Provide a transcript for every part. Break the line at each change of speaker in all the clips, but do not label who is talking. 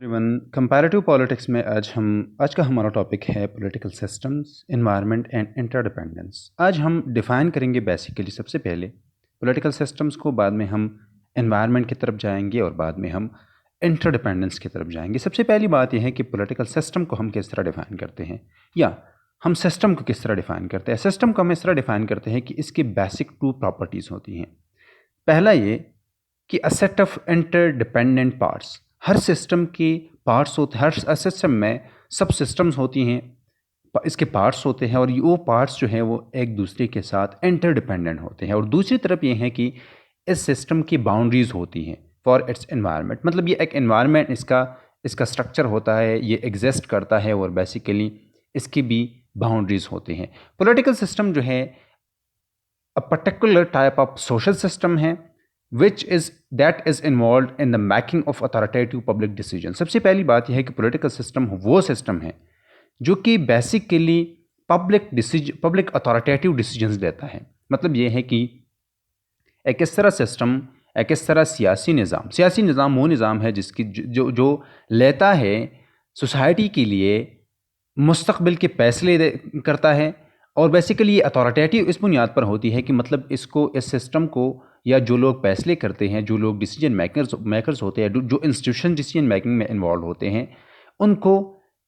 Everyone comparative politics में आज का हमारा टॉपिक है political systems environment and interdependence. आज हम डिफ़ाइन करेंगे बेसिकली सबसे पहले पॉलिटिकल सिस्टम्स को, बाद में हम एनवायरनमेंट की तरफ जाएंगे और बाद में हम इंटरडिपेंडेंस की तरफ जाएंगे। सबसे पहली बात यह है कि पॉलिटिकल सिस्टम को हम किस तरह डिफ़ाइन करते हैं, या हम सिस्टम को किस तरह डिफ़ाइन करते हैं। सिस्टम को हम इस तरह डिफ़ाइन करते हैं कि इसकी बेसिक टू प्रॉपर्टीज़ होती हैं। पहला ये कि a set of interdependent parts, her system के पार्ट्स होते हैं, हर सिस्टम में सब सिस्टम्स होती हैं, इसके पार्ट्स होते हैं और वो पार्ट्स जो हैं वो एक दूसरे के साथ इंटरडिपेंडेंट होते हैं। और दूसरी तरफ ये है कि इस सिस्टम की बाउंड्रीज होती हैं फॉर इट्स एनवायरनमेंट, मतलब ये एक एनवायरनमेंट इसका इसका स्ट्रक्चर होता है, ये एग्जिस्ट करता है और बेसिकली इसकी भी बाउंड्रीज होती हैं। पॉलिटिकल सिस्टम जो है a particular type of social system है which is that is involved in the making of authoritative public decision। सबसे पहली बात यह है कि पॉलिटिकल सिस्टम वो सिस्टम है जो कि बेसिकली पब्लिक अथॉरिटेटिव डिसीजंस लेता है। मतलब ये है कि एक इस तरह सिस्टम, एक इस तरह सियासी निज़ाम वो निज़ाम है जिसकी जो जो लेता है सोसाइटी के लिए मुस्तकबिल के फैसले करता है। और बेसिकली ये अथॉरिटेटिव इस बुनियाद पर होती है कि मतलब इसको, इस सिस्टम को, या जो लोग फैसले करते हैं, जो लोग डिसीजन मेकर्स होते हैं, जो इंस्टीट्यूशन डिसीजन मेकिंग में इन्वॉल्व होते हैं, उनको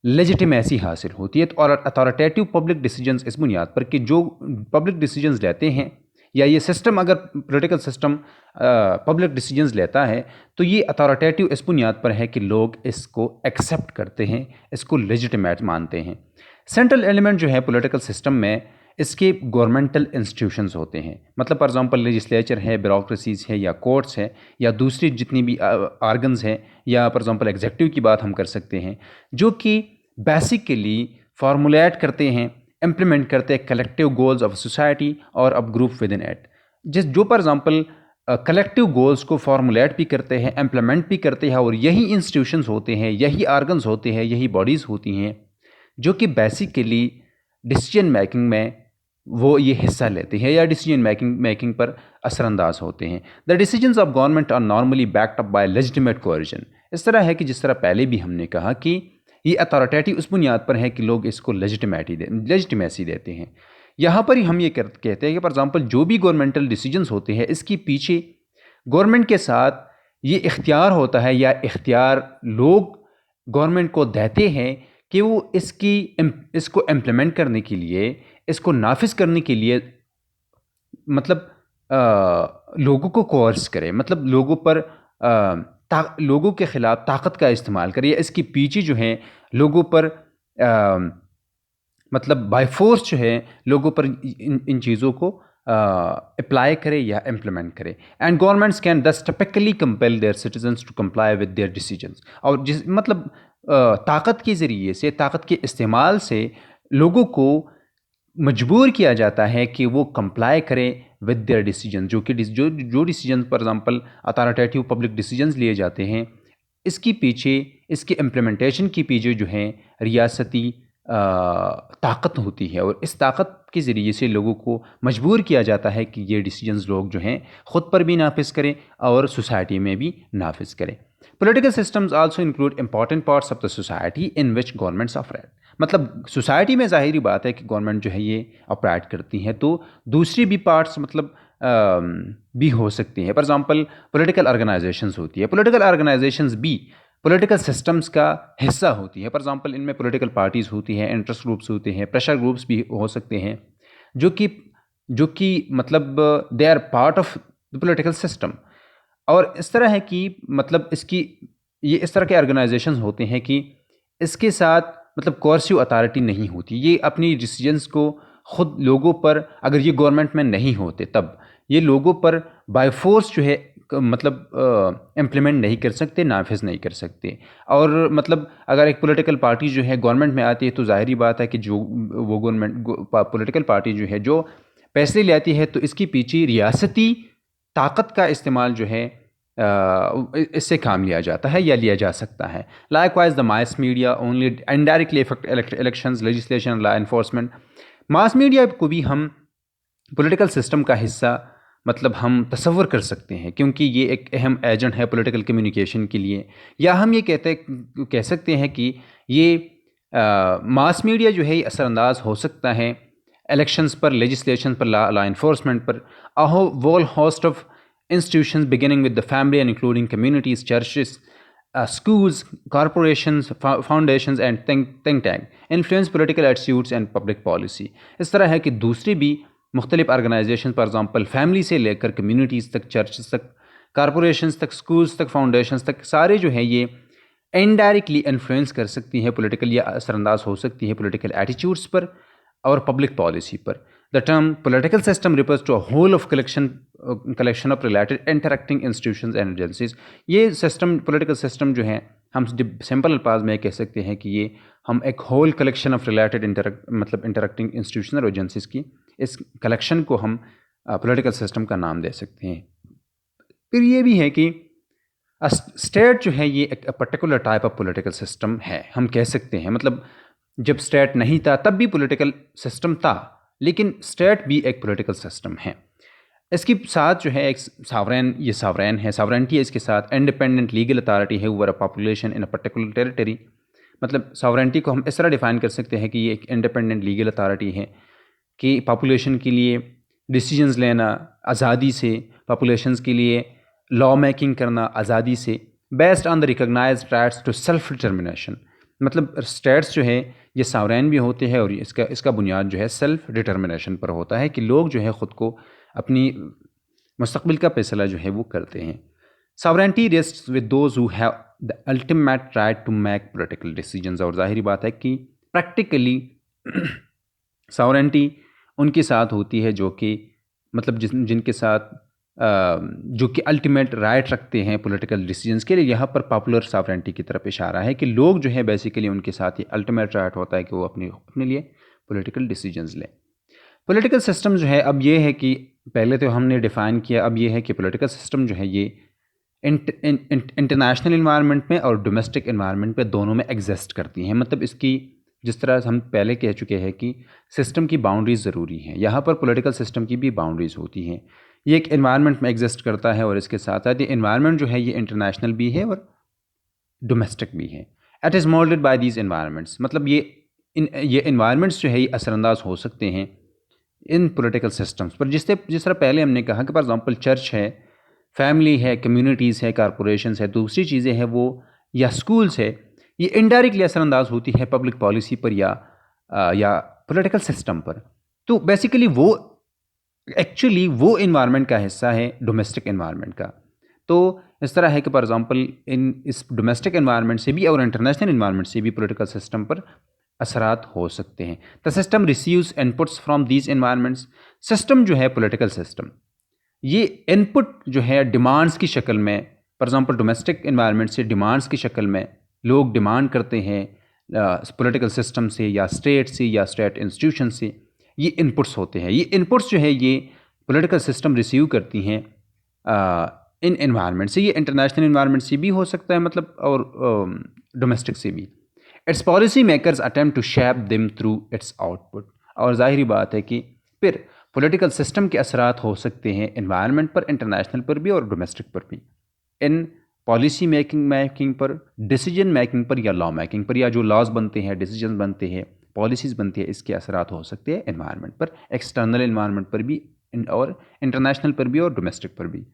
लेजिटिमेसी हासिल होती है। तो और अथॉरिटेटिव पब्लिक डिसीजंस इस बुनियाद पर कि जो पब्लिक डिसीजंस लेते हैं, या ये सिस्टम, अगर पॉलिटिकल सिस्टम पब्लिक डिसीजंस लेता है तो ये अथॉरिटेटिव इस बुनियाद पर है कि लोग इसको एक्सेप्ट करते हैं, इसको लेजिटिमेट मानते हैं। सेंट्रल एलिमेंट जो है पॉलिटिकल सिस्टम में इसके गवर्नमेंटल इंस्टीट्यूशंस होते हैं। मतलब फॉर एग्जांपल लेजिस्लेचर है, ब्यूरोक्रेसीज है, या कोर्ट्स है, या दूसरी जितनी भी आर्गन्स हैं, या फॉर एग्जांपल एग्जीक्यूटिव की बात हम कर सकते हैं, जो कि बेसिकली फॉर्मुलेट करते हैं, इम्प्लीमेंट करते हैं कलेक्टिव गोल्स ऑफ सोसाइटी और अब ग्रुप विद इन एट। जो फॉर एग्जांपल कलेक्टिव गोल्स को फॉर्मुलेट भी करते हैं, इम्प्लीमेंट भी करते हैं, और यही इंस्टीट्यूशंस होते हैं, यही आर्गन्स होते हैं, यही बॉडीज़ होती हैं जो कि बेसिकली डिसीजन मेकिंग में वो ये हिस्सा लेते हैं या डिसीजन मेकिंग पर असरअंदाज होते हैं। The decisions of government are normally backed up by legitimate coercion. इस तरह है कि जिस तरह पहले भी हमने कहा कि ये अथॉरिटेटिव उस बुनियाद पर है कि लोग इसको लेजिटिमेसी देते हैं। यहाँ पर ही हम ये कहते हैं कि फॉर एग्जांपल जो भी गवर्नमेंटल डिसीजंस होते हैं, इसके पीछे गवर्नमेंट के साथ ये इख्तियार होता है, या इख्तियार लोग गवर्नमेंट को देते हैं कि वो इसको इम्प्लीमेंट करने के लिए, इसको नाफिज करने के लिए, मतलब लोगों को कोर्स करे, मतलब लोगों के ख़िलाफ़ ताकत का इस्तेमाल करे, या इसके पीछे जो है लोगों पर मतलब बाय फोर्स जो है लोगों पर इन चीज़ों को अप्लाई करे या इम्प्लीमेंट करे। And governments can thus typically compel their citizens to comply with their decisions. और मतलब ताकत के ज़रिए से, ताकत के इस्तेमाल से लोगों को मजबूर किया जाता है कि वो कंप्लाई करें विद देयर डिसीजन, जो कि जो decision for example authoritative public decisions लिए जाते हैं, इसके पीछे, इसके इम्प्लीमेंटेशन के पीछे जो है रियासती ताकत होती है। और इस ताकत के ज़रिए से लोगों को मजबूर किया जाता है कि ये डिसीजंस लोग जो हैं ख़ुद पर भी नाफिज करें और सोसाइटी में भी नाफिज करें। Political systems also include important parts of the society in which governments operate. मतलब सोसाइटी में ज़ाहिरी बात है कि गवर्नमेंट जो है ये ऑपरेट करती हैं, तो दूसरी भी पार्ट्स मतलब भी हो सकती हैं। फॉर एग्जांपल पॉलिटिकल ऑर्गेनाइजेशंस होती है, पॉलिटिकल ऑर्गेनाइजेशंस भी पॉलिटिकल सिस्टम्स का हिस्सा होती है। फॉर एग्जांपल इनमें पॉलिटिकल पार्टीज़ होती हैं, इंटरेस्ट ग्रुप्स होते हैं, प्रेशर ग्रुप्स भी हो सकते हैं, जो कि मतलब they are part of the political system. और इस तरह है कि मतलब ये इस तरह के ऑर्गेनाइजेशंस होते हैं कि इसके साथ मतलब कोर्सिव अथॉरिटी नहीं होती, ये अपनी डिसीजंस को ख़ुद लोगों पर, अगर ये गवर्नमेंट में नहीं होते तब ये लोगों पर बाय फोर्स जो है मतलब इम्प्लीमेंट नहीं कर सकते, नाफिज नहीं कर सकते। और मतलब अगर एक पॉलिटिकल पार्टी जो है गवर्नमेंट में आती है तो ज़ाहिरी बात है कि जो वो पॉलिटिकल पार्टी जो है जो पैसे ले आती है, तो इसके पीछे रियासती ताकत का इस्तेमाल जो है इससे काम लिया जाता है या लिया जा सकता है। Likewise the mass media only indirectly effect elections, legislation, law enforcement. Mass media को भी हम पॉलिटिकल सिस्टम का हिस्सा मतलब हम तसव्वुर कर सकते हैं, क्योंकि ये एक अहम एजेंट है पॉलिटिकल कम्युनिकेशन के लिए। या हम ये कह सकते हैं कि ये मास मीडिया जो है ये असरअंदाज हो सकता है इलेक्शंस पर, लेजिस्लेशन पर, लॉ इन्फोर्समेंट पर, a whole host of institutions beginning with the family and including communities, churches, schools, corporations, foundations and think tank influence political attitudes and public policy। इस तरह है कि दूसरी भी मुख्तलिफ ऑर्गेनाइजेशन, फॉर एग्ज़ाम्पल फैमिली से लेकर कम्युनिटीज़ तक, चर्चेस तक, कॉरपोरेशंस तक, स्कूल्स तक, फाउंडेशंस तक, सारे जो है ये इनडायरेक्टली इन्फ्लुएंस कर सकती है पॉलिटिकल, या असरअंदाज हो सकती है पॉलिटिकल एटीट्यूड्स पर और पब्लिक पॉलिसी पर। The term political system refers to a whole of collection of related interacting institutions and agencies. ये सिस्टम, पॉलिटिकल सिस्टम जो है, हम सिंपल अल्फाज में कह सकते हैं कि ये हम एक whole collection of related interacting institution और एजेंसीज की इस कलेक्शन को हम पॉलिटिकल सिस्टम का नाम दे सकते हैं। फिर ये भी है कि स्टेट जो है ये एक particular type of political system है, हम कह सकते हैं। मतलब जब स्टेट नहीं था तब भी पॉलिटिकल सिस्टम था, लेकिन स्टेट भी एक पॉलिटिकल सिस्टम है। इसके साथ जो है एक सावरेन है, सावरेनिटी है, इसके साथ इंडिपेंडेंट लीगल अथॉरिटी है over a population in a particular territory. मतलब सावरेनिटी को हम इस तरह डिफाइन कर सकते हैं कि ये एक इंडिपेंडेंट लीगल अथॉरिटी है कि पॉपुलेशन के लिए डिसीजंस लेना आज़ादी से, पॉपुलेशंस के लिए लॉ मेकिंग करना आज़ादी से, based on the recognised rights to self determination. मतलब स्टेट्स जो है ये सावरेन भी होते हैं और इसका बुनियाद जो है सेल्फ डिटर्मिनेशन पर होता है कि लोग जो है ख़ुद को अपनी मुस्तक़बिल का फैसला जो है वो करते हैं। Sovereignty rests with those who have the ultimate right to make political decisions. और ज़ाहिर बात है कि प्रैक्टिकली सावरेनिटी उनके साथ होती है जो कि मतलब जिनके साथ जो कि अल्टीमेट राइट रखते हैं पॉलिटिकल डिसीजंस के लिए। यहाँ पर पॉपुलर सॉवरेनिटी की तरफ इशारा है कि लोग जो है बेसिकली उनके साथ ही अल्टीमेट राइट होता है कि वो अपने लिए पॉलिटिकल डिसीजंस लें। पॉलिटिकल सिस्टम जो है, अब ये है कि पहले तो हमने डिफ़ाइन किया, अब ये है कि पॉलिटिकल सिस्टम जो है ये इंटरनेशनल इन्वायरमेंट में और डोमेस्टिक इन्वायरमेंट में दोनों में एग्जिस्ट करती हैं। मतलब इसकी, जिस तरह हम पहले कह चुके हैं कि सिस्टम की बाउंड्रीज़ ज़रूरी हैं, यहाँ पर पॉलिटिकल सिस्टम की भी बाउंड्रीज़ होती हैं। ये एक इन्वायरमेंट में एग्जिस्ट करता है और इसके साथ साथ ये इन्वायरमेंट जो है ये इंटरनेशनल भी है और डोमेस्टिक भी है। It is moulded by these environments. मतलब ये इन्वायरमेंट्स जो है ये असरअंदाज हो सकते हैं इन पॉलिटिकल सिस्टम्स पर। जिस तरह पहले हमने कहा कि फॉर एग्जांपल चर्च है, फैमिली है, कम्युनिटीज़ है, कॉरपोरेशंस है, दूसरी चीज़ें हैं वो, या स्कूल्स है, ये इनडायरेक्टली असरअंदाज होती है पब्लिक पॉलिसी पर या पॉलिटिकल सिस्टम पर। तो बेसिकली वो इन्वायरमेंट का हिस्सा है डोमेस्टिक इन्वायरमेंट का। तो इस तरह है कि फॉर एग्जांपल इस डोमेस्टिक इन्वायरमेंट से भी और इंटरनेशनल इन्वायरमेंट से भी पॉलिटिकल सिस्टम पर असरात हो सकते हैं। The system receives inputs from these environments. System जो है पॉलिटिकल सिस्टम, ये इनपुट जो है डिमांड्स की शक्ल में, फॉर एग्जांपल डोमेस्टिक इन्वायरमेंट से डिमांड्स की शक्ल में लोग डिमांड करते हैं पॉलिटिकल सिस्टम से या स्टेट से या स्टेट इंस्टीट्यूशन से, ये इनपुट्स होते हैं। ये इनपुट्स जो है ये पॉलिटिकल सिस्टम रिसीव करती हैं इन एनवायरनमेंट से। ये इंटरनेशनल एनवायरनमेंट से भी हो सकता है, मतलब, और डोमेस्टिक से भी। Its policy makers attempt to shape them through its output. और ज़ाहिरी बात है कि फिर पॉलिटिकल सिस्टम के असरात हो सकते हैं एनवायरनमेंट पर, इंटरनेशनल पर भी और डोमेस्टिक पर भी। इन पॉलिसी मेकिंग पर, डिसीजन मेकिंग पर या लॉ मेकिंग पर, या जो लॉज बनते हैं, डिसीजन बनते हैं, पॉलिसीज़ बनती है, इसके असरात हो सकते हैं एनवायरनमेंट पर, एक्सटर्नल एनवायरनमेंट पर भी और इंटरनेशनल पर भी और डोमेस्टिक पर भी।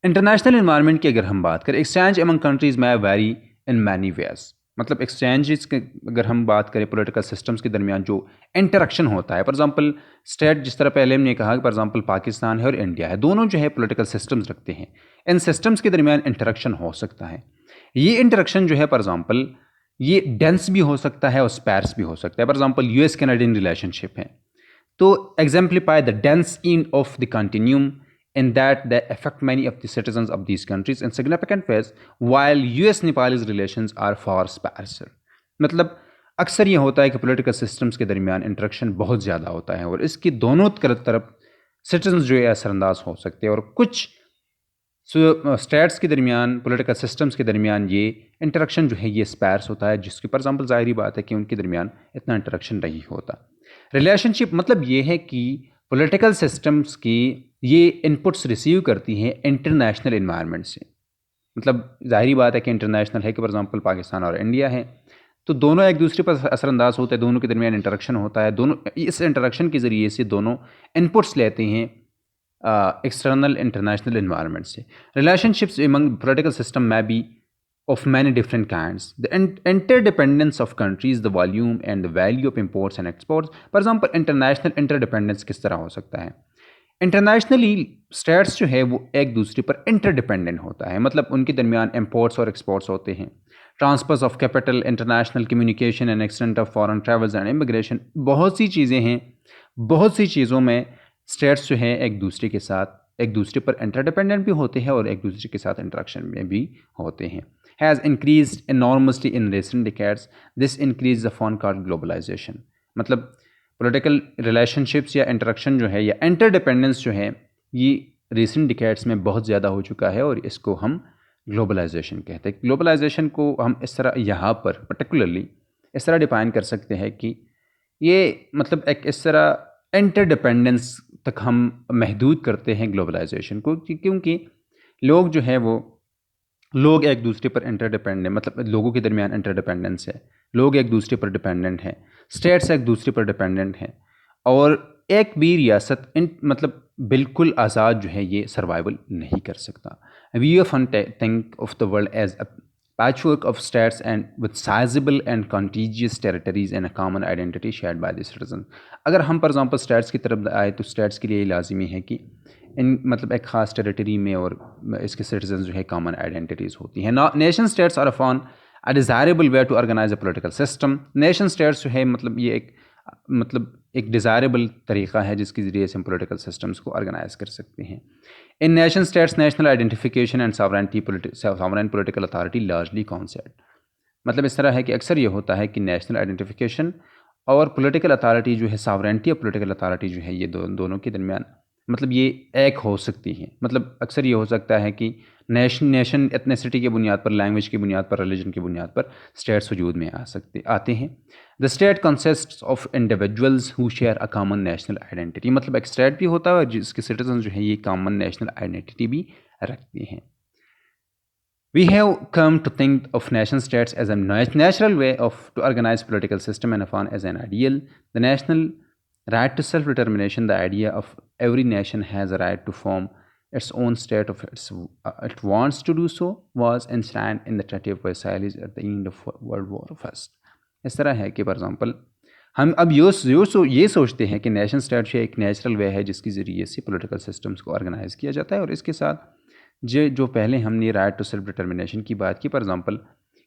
इंटरनेशनल एनवायरनमेंट की अगर हम बात करें, एक्सचेंज अमंग कंट्रीज़ में वेरी इन मैनी वेज। मतलब एक्सचेंजेस के अगर हम बात करें पॉलिटिकल सिस्टम्स के दरमियान जो इंटरेक्शन होता है, फॉर एग्जांपल स्टेट, जिस तरह पहले हमने कहा कि फॉर एग्जांपल पाकिस्तान है और इंडिया है, दोनों जो है पॉलिटिकल सिस्टम्स रखते हैं। इन सिस्टम्स के दरमियान इंटरेक्शन हो सकता है। ये इंटरेक्शन जो है फॉर एग्जांपल ये डेंस भी हो सकता है और स्पैर्स भी हो सकता है। For example US Canadian relationship है, तो exemplify the dense end of the continuum in that they affect many of the citizens of these countries in significant ways, while US Nepal's relations are far sparser। मतलब अक्सर ये होता है कि political systems के दरमियान इंटरेक्शन बहुत ज़्यादा होता है और इसकी दोनों तरफ सिटीजन्स जो है असरअंदाज हो सकते हैं, और कुछ स्टेट्स के दरमियान, पॉलिटिकल सिस्टम्स के दरमियान ये इंटरेक्शन जो है ये स्पैर्स होता है, जिसकी फॉर एग्जाम्पल ज़ाहिरी बात है कि उनके दरमियान इतना इंटरेक्शन नहीं होता। रिलेशनशिप मतलब ये है कि पॉलिटिकल सिस्टम्स की ये इनपुट्स रिसीव करती हैं इंटरनेशनल इन्वायरमेंट से। मतलब ज़ाहिरी बात है कि इंटरनेशनल है कि फॉर एग्जांपल पाकिस्तान और इंडिया है, तो दोनों एक दूसरे पर असरअंदाज होते हैं, दोनों के दरमियान इंटरेक्शन होता है, दोनों इस इंटरेक्शन के ज़रिए से दोनों इनपुट्स लेते हैं एक्सटर्नल इंटरनेशनल इन्वायरमेंट से। Relationships among political system may be of many different kinds. The interdependence of countries, the volume and the value of imports and exports. For example, international interdependence किस तरह हो सकता है? Internationally states जो है वो एक दूसरे पर इंटरडिपेंडेंट होता है, मतलब उनके दरमियान इम्पोर्ट्स और एक्सपोर्ट्स होते हैं। Transfers of capital, international communication and extent of foreign travels and immigration, बहुत सी चीज़ें हैं। बहुत सी चीज़ों में स्टेट्स जो हैं एक दूसरे के साथ एक दूसरे पर इंटरडिपेंडेंट भी होते हैं और एक दूसरे के साथ इंटरेक्शन में भी होते हैं। Has increase enormously in recent decades. This increase the phone called globalization. मतलब पॉलिटिकल रिलेशनशिप्स या इंटरेक्शन जो है या इंटरडिपेंडेंस जो है ये रिसेंट डिकेड्स में बहुत ज़्यादा हो चुका है और इसको हम ग्लोबलाइजेशन कहते हैं। ग्लोबलाइजेशन को हम इस तरह यहाँ पर पर्टिकुलरली इस तरह डिफाइन कर सकते हैं कि ये मतलब एक इस तरह इंटरडिपेंडेंस तक हम महदूद करते हैं ग्लोबलाइजेशन को, क्योंकि लोग जो है वो लोग एक दूसरे पर इंटरडिपेंडेंट, मतलब लोगों के दरमियान इंटरडिपेंडेंस है, लोग एक दूसरे पर डिपेंडेंट हैं, स्टेट्स एक दूसरे पर डिपेंडेंट हैं और एक भी रियासत मतलब बिल्कुल आज़ाद जो है ये सर्वाइवल नहीं कर सकता। We often think of the world as a patchwork of states and with sizeable and contiguous territories and a common identity shared by the citizen. अगर हम फॉर एग्जांपल स्टेट्स की तरफ आए तो स्टेट्स के लिए लाजिमी है कि इन मतलब एक ख़ास टेरिटरी में और इसके सिटीजन जो है कॉमन आइडेंटिटीज़ होती हैं। Nation states are often a desirable way to organise a political system. Nation states जो है मतलब ये एक डिज़ायरेबल तरीक़ा है जिसके ज़रिए से हम पॉलिटिकल सिस्टम्स को ऑर्गेनाइज कर सकते हैं। इन nation states national identification and sovereign political authority largely concept. मतलब इस तरह है कि अक्सर ये होता है कि नेशनल आइडेंटिफिकेशन और पॉलिटिकल अथॉरिटी जो है, सॉवरेंटी और पॉलिटिकल अथॉरिटी जो है, ये दोनों के दरमियान मतलब ये एक हो सकती हैं। मतलब अक्सर ये हो सकता है कि नेशन एथनिसिटी की बुनियाद पर, लैंग्वेज की बुनियाद पर, रिलीजन की बुनियाद पर स्टेट्स वजूद में आते हैं। The state consists of individuals who share a common national identity. मतलब एक स्टेट भी होता है और जिसके सिटीजन जो है ये कॉमन नेशनल आइडेंटिटी भी रखते हैं। We have come to think of nation states as a natural way to organize political system and upon as an ideal. The national right to self-determination, the idea of every nation has a right to form its own state of it wants to do so, was enshrined in the Treaty of Versailles at the end of World War First. इस तरह है कि for example हम अब ये सोचते हैं कि नेशन स्टेट एक नेचुरल वे है जिसके ज़रिए से पॉलिटिकल सिस्टम्स को ऑर्गेनाइज़ किया जाता है। और इसके साथ जो पहले हमने राइट टू सेल्फ डिटर्मिनेशन की बात की, फॉर एग्जांपल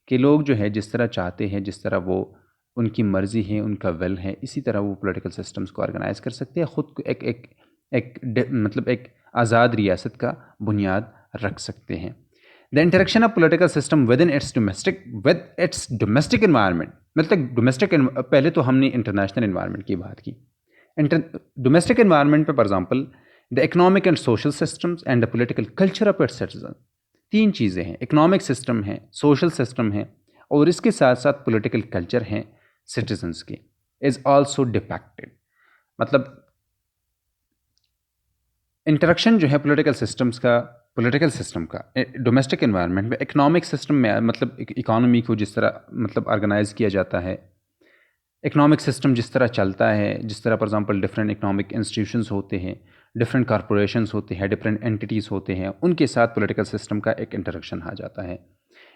कि लोग जो है जिस तरह चाहते हैं, जिस तरह वो उनकी मर्ज़ी है, उनका विल है, इसी तरह वो पॉलिटिकल सिस्टम्स को ऑर्गेनाइज़ कर सकते हैं, ख़ुद को मतलब एक आज़ाद रियासत का बुनियाद रख सकते हैं। The interaction of political system with its domestic environment, मतलब डोमेस्टिक, पहले तो हमने इंटरनेशनल इन्वायरमेंट की बात की। डोमेस्टिक इन्वायरमेंट पे for example the economic and social systems and the political culture of its citizen. तीन चीज़ें हैं, इकोनॉमिक सिस्टम है, सोशल सिस्टम है और इसके साथ साथ पॉलिटिकल कल्चर हैं सिटीजन्स के, इज़ आल्सो डिपेक्टेड। मतलब इंटरेक्शन जो है पॉलिटिकल सिस्टम का डोमेस्टिक इन्वायरमेंट में, इकोनॉमिक सिस्टम में, मतलब इकोनॉमी को जिस तरह मतलब ऑर्गेनाइज़ किया जाता है, इकोनॉमिक सिस्टम जिस तरह चलता है, जिस तरह for example different economic institutions होते हैं, डिफरेंट कॉरपोरेशंस होते हैं, डिफरेंट एंटिटीज़ होते हैं, उनके साथ पॉलिटिकल सिस्टम का एक इंटरेक्शन आ जाता है।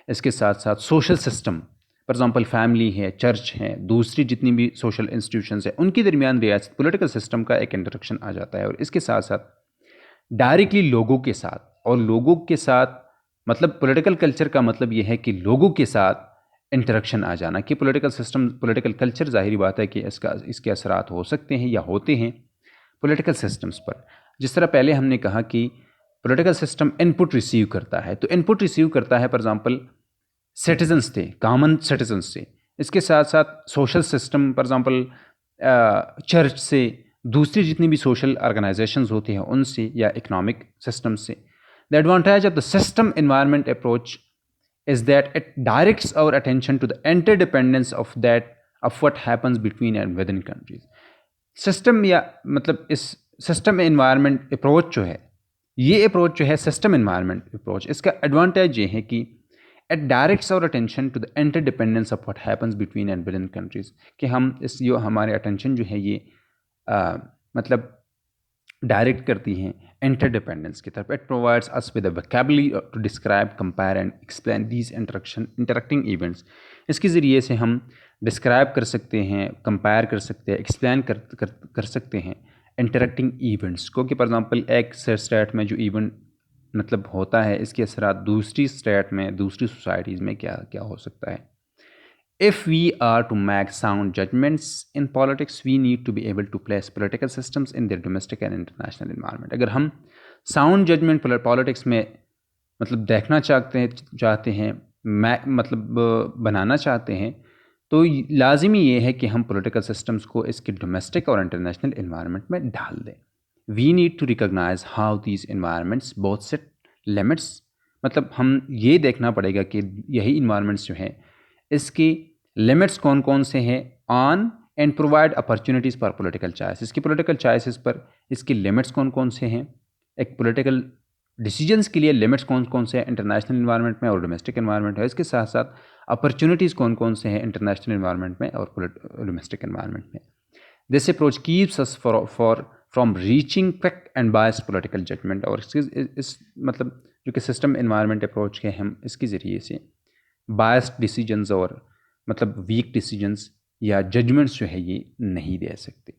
इसके साथ साथ social system, for example family है, चर्च है, दूसरी जितनी भी सोशल इंस्टीट्यूशंस हैं, उनके दरमियान रियासत पॉलिटिकल सिस्टम का एक इंटरेक्शन आ जाता है। और इसके साथ साथ डायरेक्टली लोगों के साथ, और लोगों के साथ मतलब पॉलिटिकल कल्चर का मतलब ये है कि लोगों के साथ इंटरेक्शन आ जाना, कि पॉलिटिकल कल्चर ज़ाहिरी बात है कि इसके असरात हो सकते हैं या होते हैं पॉलिटिकल सिस्टम्स पर। जिस तरह पहले हमने कहा कि पॉलिटिकल सिस्टम इनपुट रिसीव करता है, तो इनपुट रिसीव करता है फॉर एग्जांपल सिटीजन्स थे, कॉमन सिटीजन्स से। इसके साथ साथ social system for example church से, दूसरी जितनी भी सोशल ऑर्गेनाइजेशंस होती हैं उनसे, या इकोनॉमिक सिस्टम से। The advantage of the system environment approach is that it directs our attention to the interdependence of what happens between and within countries. System या मतलब इस सिस्टम एनवायरनमेंट अप्रोच जो है, ये अप्रोच जो है सिस्टम एनवायरनमेंट अप्रोच, इसका advantage ये है कि it directs our attention to the interdependence of what happens between and within countries, कि हम इस जो हमारे अटेंशन जो है ये मतलब डायरेक्ट करती हैं इंटरडिपेंडेंस की तरफ। It provides us with a vocabulary to describe, compare and explain these interacting events. इसके ज़रिए से हम डिस्क्राइब कर सकते हैं, कंपेयर कर सकते हैं, एक्सप्लेन कर सकते हैं इंटरेक्टिंग इवेंट्स को, कि फॉर एग्जांपल एक स्टेट में जो इवेंट मतलब होता है, इसके असरात दूसरी स्टेट में, दूसरी सोसाइटीज़ में क्या क्या हो सकता है। If we are to make sound judgments in politics, we need to be able to place political systems in their domestic and international environment. अगर हम sound judgment पॉलिटिक्स में मतलब देखना चाहते हैं बनाना चाहते हैं, तो लाजिमी ये है कि हम पॉलिटिकल सिस्टम्स को इसके डोमेस्टिक और इंटरनेशनल इन्वायरमेंट में डाल दें। We need to recognise how these environments both set limits, मतलब हम ये देखना पड़ेगा कि यही इन्वायरमेंट्स जो हैं इसकी लिमिट्स कौन कौन से हैं on and provide opportunities for political choice. इसकी पॉलिटिकल चॉइसेस पर इसकी लिमिट्स कौन कौन से हैं, एक पॉलिटिकल डिसीजंस के लिए लिमिट्स कौन कौन से हैं इंटरनेशनल इन्वायरमेंट में और डोमेस्टिक इन्वायरमेंट है, इसके साथ साथ अपॉर्चुनिटीज़ कौन कौन से हैं इंटरनेशनल इन्वायरमेंट में और डोमेस्टिक इन्वायरमेंट में। This approach keeps us from reaching quick and biased political judgement. और इस मतलब जो कि सिस्टम इन्वायरमेंट अप्रोच के हम इसके ज़रिए से बायस्ड डिसीजंस और मतलब वीक डिसीजंस या जजमेंट्स जो है ये नहीं दे सकते।